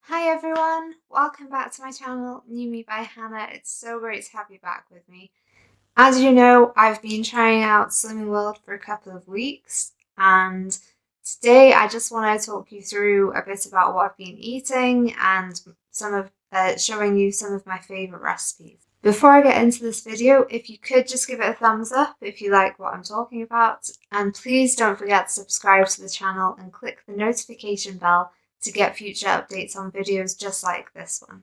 Hi everyone, welcome back to my channel, New Me by Hannah. It's so great to have you back with me. As you know, I've been trying out Slimming World for a couple of weeks, and today I just want to talk you through a bit about what I've been eating and showing you some of my favourite recipes. Before I get into this video, if you could just give it a thumbs up if you like what I'm talking about, and please don't forget to subscribe to the channel and click the notification bell to get future updates on videos just like this one.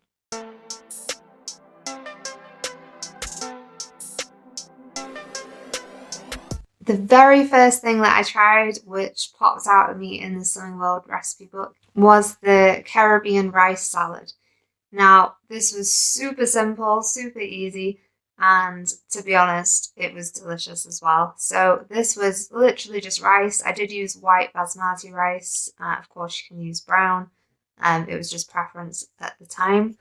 The very first thing that I tried, which popped out at me in the Slimming World recipe book, was the Caribbean rice salad. Now, this was super simple, super easy, and to be honest, it was delicious as well. So this was literally just rice. I did use white basmati rice. Of course, you can use brown. It was just preference at the time.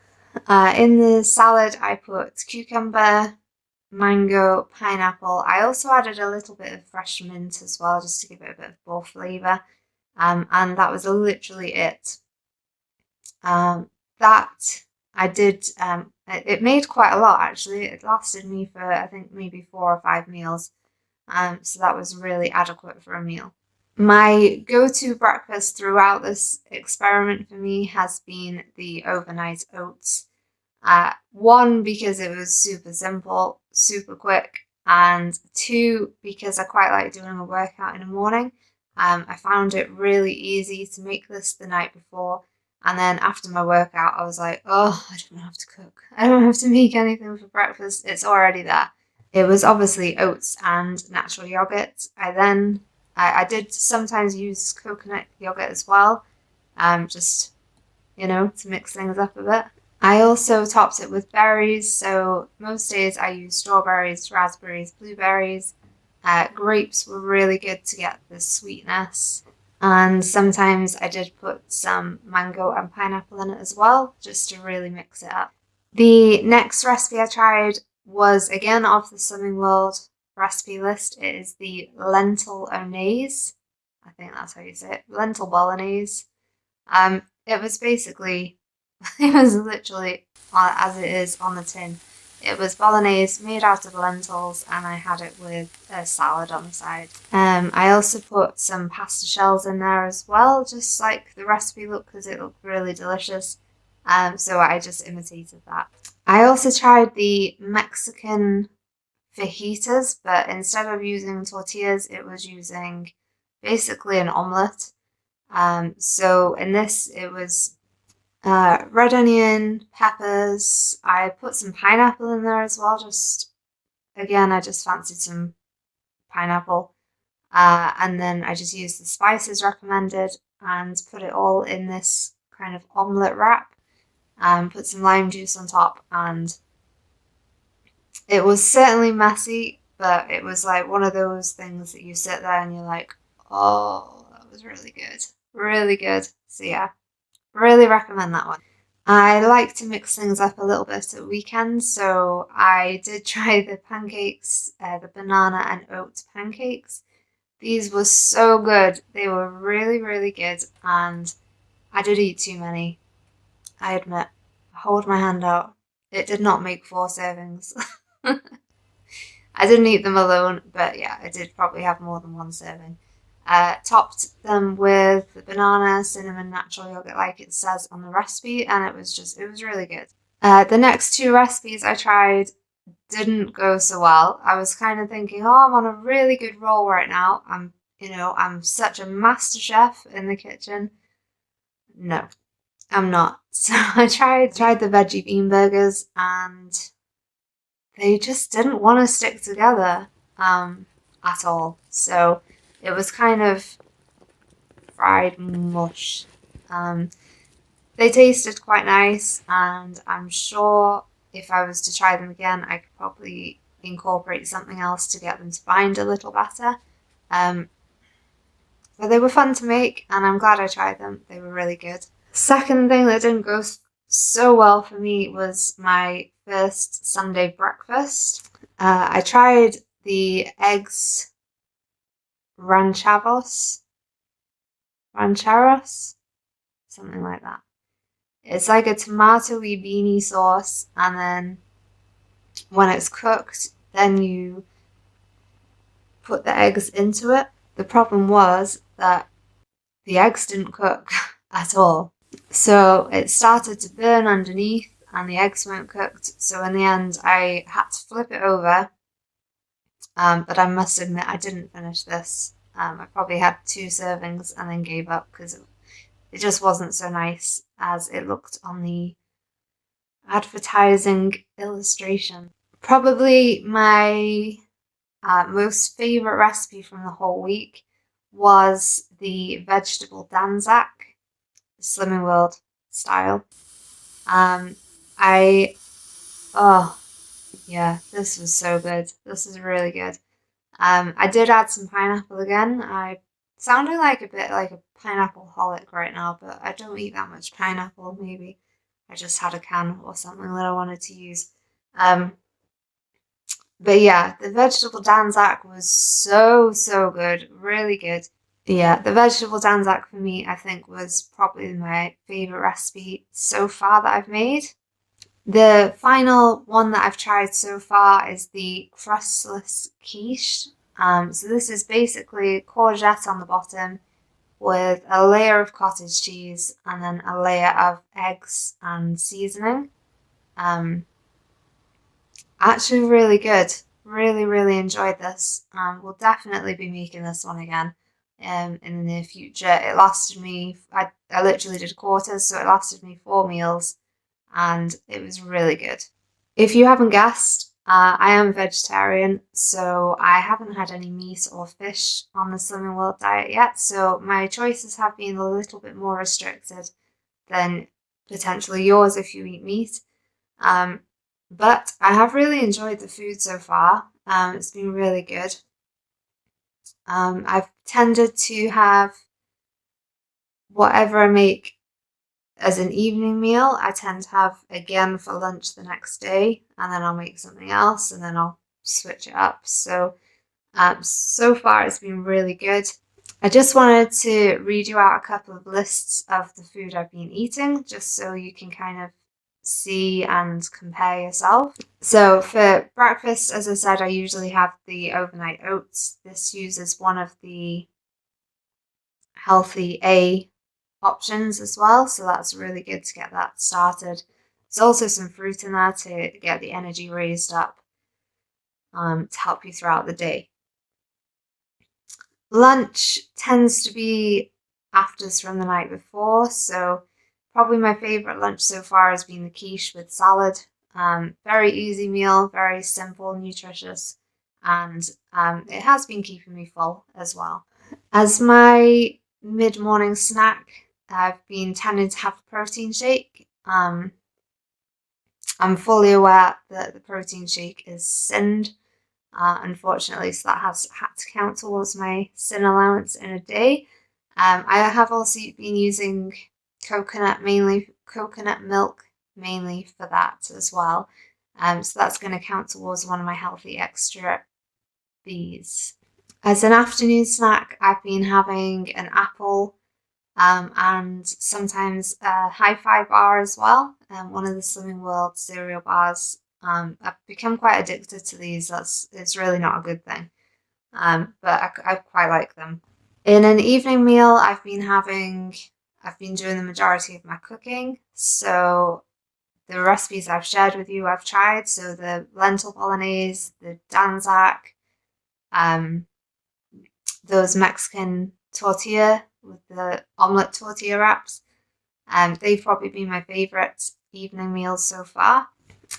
In the salad, I put cucumber, mango, pineapple. I also added a little bit of fresh mint as well, just to give it a bit of bold flavour. And that was literally it. That I did, it made quite a lot actually. It lasted me for, I think, maybe 4 or 5 meals. So that was really adequate for a meal. My go-to breakfast throughout this experiment for me has been the overnight oats. One, because it was super simple, super quick, and two, because I quite like doing a workout in the morning. I found it really easy to make this the night before, and then after my workout I was like, oh, I don't have to cook. I don't have to make anything for breakfast, it's already there. It was obviously oats and natural yogurt. I did sometimes use coconut yogurt as well, just, to mix things up a bit. I also topped it with berries, so most days I use strawberries, raspberries, blueberries. Grapes were really good to get the sweetness, and sometimes I did put some mango and pineapple in it as well, just to really mix it up. The next recipe I tried was again off the Slimming World recipe list. It is the lentil onaise. I think that's how you say it. Lentil bolognese. It was basically, it was literally as it is on the tin. It was bolognese made out of lentils, and I had it with a salad on the side. I also put some pasta shells in there as well, just like the recipe looked, because it looked really delicious. So I just imitated that. I also tried the Mexican fajitas, but instead of using tortillas, it was using basically an omelette. So in this, it was red onion, peppers. I put some pineapple in there as well. I just fancied some pineapple. And then I just used the spices recommended and put it all in this kind of omelette wrap. Put some lime juice on top, and it was certainly messy, but it was like one of those things that you sit there and you're like, oh, that was really good. Really good. So yeah, really recommend that one. I like to mix things up a little bit at weekends, so I did try the pancakes, the banana and oat pancakes. These were so good. They were really, really good, and I did eat too many, I admit. Hold my hand out. It did not make 4 servings. I didn't eat them alone, but yeah, I did probably have more than 1 serving. Topped them with the banana, cinnamon, natural yogurt like it says on the recipe, and it was really good. The next 2 recipes I tried didn't go so well. I was kind of thinking, oh, I'm on a really good roll right now. I'm such a master chef in the kitchen. No, I'm not. So I tried the veggie bean burgers, and they just didn't want to stick together at all. So it was kind of fried mush. They tasted quite nice, and I'm sure if I was to try them again, I could probably incorporate something else to get them to bind a little better. But they were fun to make, and I'm glad I tried them. They were really good. Second thing that didn't go so well for me was my first Sunday breakfast. I tried the eggs rancheros, something like that. It's like a tomatoey beanie sauce, and then when it's cooked, then you put the eggs into it. The problem was that the eggs didn't cook at all. So it started to burn underneath and the eggs weren't cooked. So in the end, I had to flip it over. But I must admit, I didn't finish this. I probably had 2 servings and then gave up because it just wasn't so nice as it looked on the advertising illustration. Probably my most favourite recipe from the whole week was the vegetable danzack, Slimming World style. Oh yeah, this was so good. This is really good. I did add some pineapple again. I sounding like a bit like a pineapple holic right now, but I don't eat that much pineapple. Maybe I just had a can or something that I wanted to use. But yeah, the vegetable danzack was so good, really good. Yeah, the vegetable danzack for me, I think, was probably my favourite recipe so far that I've made. The final one that I've tried so far is the Crustless quiche. So this is basically courgette on the bottom with a layer of cottage cheese and then a layer of eggs and seasoning. Actually really good. Really enjoyed this. We'll definitely be making this one again in the near future. It lasted me, I literally did quarters, so it lasted me 4 meals and it was really good. If you haven't guessed, I am vegetarian, so I haven't had any meat or fish on the Slimming World diet yet, so my choices have been a little bit more restricted than potentially yours if you eat meat. But I have really enjoyed the food so far. It's been really good. I've tended to have whatever I make as an evening meal, I tend to have again for lunch the next day, and then I'll make something else, and then I'll switch it up. So, so far it's been really good. I just wanted to read you out a couple of lists of the food I've been eating, just so you can kind of see and compare yourself. So for breakfast, as I said, I usually have the overnight oats. This uses one of the healthy A options as well, so that's really good to get that started. There's also some fruit in there to get the energy raised up to help you throughout the day. Lunch tends to be afters from the night before, so probably my favourite lunch so far has been the quiche with salad. Very easy meal, very simple, nutritious, and it has been keeping me full as well. As my mid-morning snack, I've been tending to have a protein shake. I'm fully aware that the protein shake is SIN'd, unfortunately, so that has had to count towards my SIN allowance in a day. I have also been using coconut milk mainly for that as well. So that's going to count towards one of my healthy extra Bs. As an afternoon snack, I've been having an apple and sometimes a hi-fi bar as well. One of the Slimming World cereal bars. I've become quite addicted to these. It's really not a good thing, but I quite like them. In an evening meal, I've been doing the majority of my cooking. So the recipes I've shared with you, I've tried. So the lentil bolognese, the danzack, those Mexican tortilla with the omelette tortilla wraps. They've probably been my favourite evening meals so far.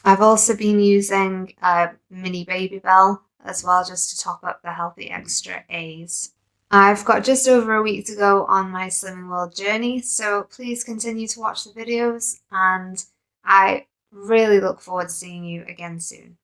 I've also been using a mini Baby Bell as well, just to top up the healthy extra A's. I've got just over a week to go on my Slimming World journey, so please continue to watch the videos, and I really look forward to seeing you again soon.